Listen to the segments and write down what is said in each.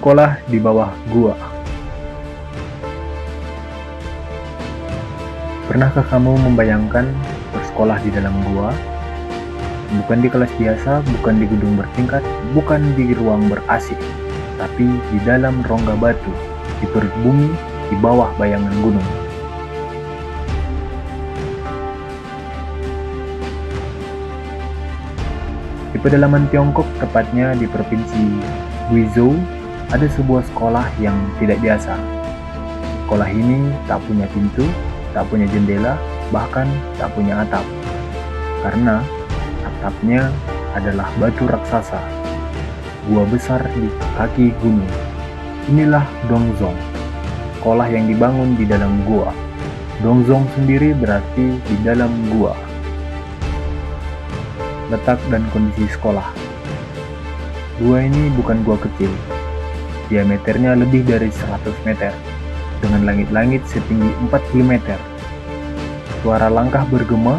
Sekolah di bawah gua. Pernahkah kamu membayangkan bersekolah di dalam gua? Bukan di kelas biasa, bukan di gedung bertingkat, bukan di ruang ber-AC, tapi di dalam rongga batu, di perut bumi, di bawah bayangan gunung. Di pedalaman Tiongkok, tepatnya di provinsi Guizhou, ada sebuah sekolah yang tidak biasa. Sekolah ini tak punya pintu, tak punya jendela, bahkan tak punya atap. Karena atapnya adalah batu raksasa, gua besar di kaki gunung. Inilah Dongzong, sekolah yang dibangun di dalam gua. Dongzong sendiri berarti di dalam gua. Letak dan kondisi sekolah. Gua ini bukan gua kecil. Diameternya lebih dari 100 meter, dengan langit-langit setinggi 40 meter. Suara langkah bergema,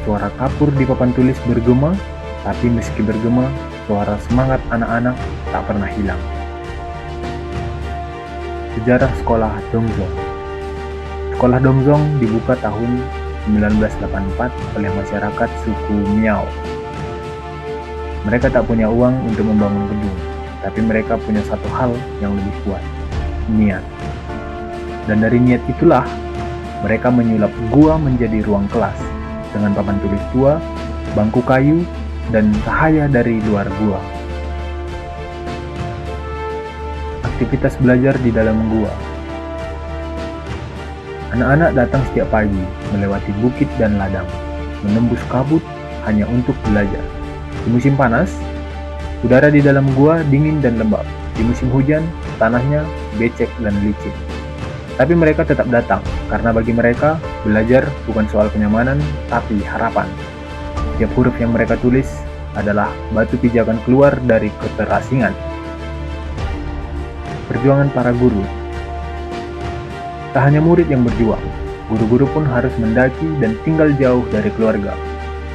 suara kapur di papan tulis bergema, tapi meski bergema, suara semangat anak-anak tak pernah hilang. Sejarah Sekolah Dongzong. Sekolah Dongzong dibuka tahun 1984 oleh masyarakat suku Miao. Mereka tak punya uang untuk membangun gedung, tapi mereka punya satu hal yang lebih kuat, niat. Dan dari niat itulah, mereka menyulap gua menjadi ruang kelas, dengan papan tulis tua, bangku kayu, dan cahaya dari luar gua. Aktivitas belajar di dalam gua. Anak-anak datang setiap pagi, melewati bukit dan ladang, menembus kabut hanya untuk belajar. Di musim panas, udara di dalam gua dingin dan lembab. Di musim hujan, tanahnya becek dan licin. Tapi mereka tetap datang, karena bagi mereka, belajar bukan soal kenyamanan, tapi harapan. Setiap huruf yang mereka tulis adalah batu pijakan keluar dari keterasingan. Perjuangan para guru. Tak hanya murid yang berjuang, guru-guru pun harus mendaki dan tinggal jauh dari keluarga.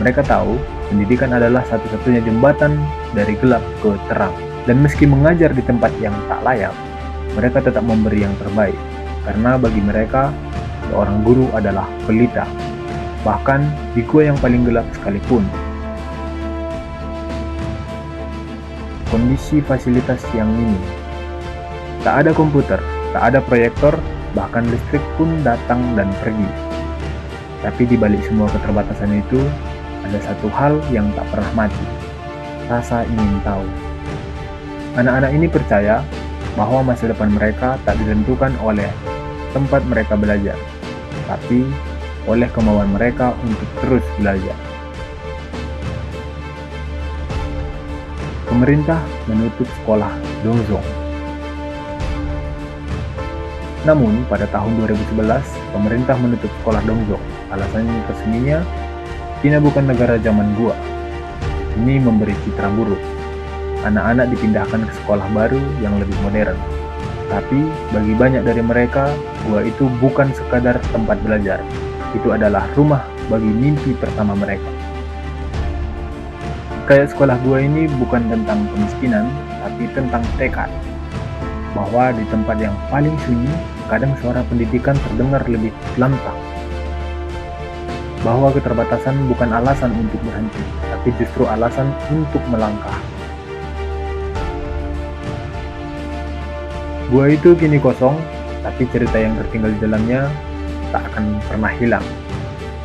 Mereka tahu, pendidikan adalah satu-satunya jembatan dari gelap ke terang. Dan meski mengajar di tempat yang tak layak, mereka tetap memberi yang terbaik. Karena bagi mereka, seorang guru adalah pelita. Bahkan di gua yang paling gelap sekalipun. Kondisi fasilitas yang minim. Tak ada komputer, tak ada proyektor, bahkan listrik pun datang dan pergi. Tapi di balik semua keterbatasan itu, ada satu hal yang tak pernah mati, rasa ingin tahu. Anak-anak ini percaya bahwa masa depan mereka tak ditentukan oleh tempat mereka belajar, tapi oleh kemauan mereka untuk terus belajar. Pemerintah menutup sekolah Dongzong. Namun, pada tahun 2011, pemerintah menutup sekolah Dongzong. Alasan resminya, China bukan negara zaman gua. Ini memberi citra buruk. Anak-anak dipindahkan ke sekolah baru yang lebih modern. Tapi bagi banyak dari mereka, gua itu bukan sekadar tempat belajar. Itu adalah rumah bagi mimpi pertama mereka. Kayak sekolah gua ini bukan tentang kemiskinan, tapi tentang tekad. Bahwa di tempat yang paling sunyi, kadang suara pendidikan terdengar lebih lantang. Bahwa keterbatasan bukan alasan untuk berhenti, tapi justru alasan untuk melangkah. Gua itu kini kosong, tapi cerita yang tertinggal di dalamnya tak akan pernah hilang.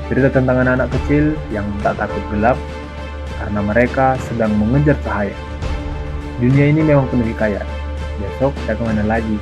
Cerita tentang anak-anak kecil yang tak takut gelap, karena mereka sedang mengejar cahaya. Dunia ini memang penuh hikayat. Besok saya kemana lagi?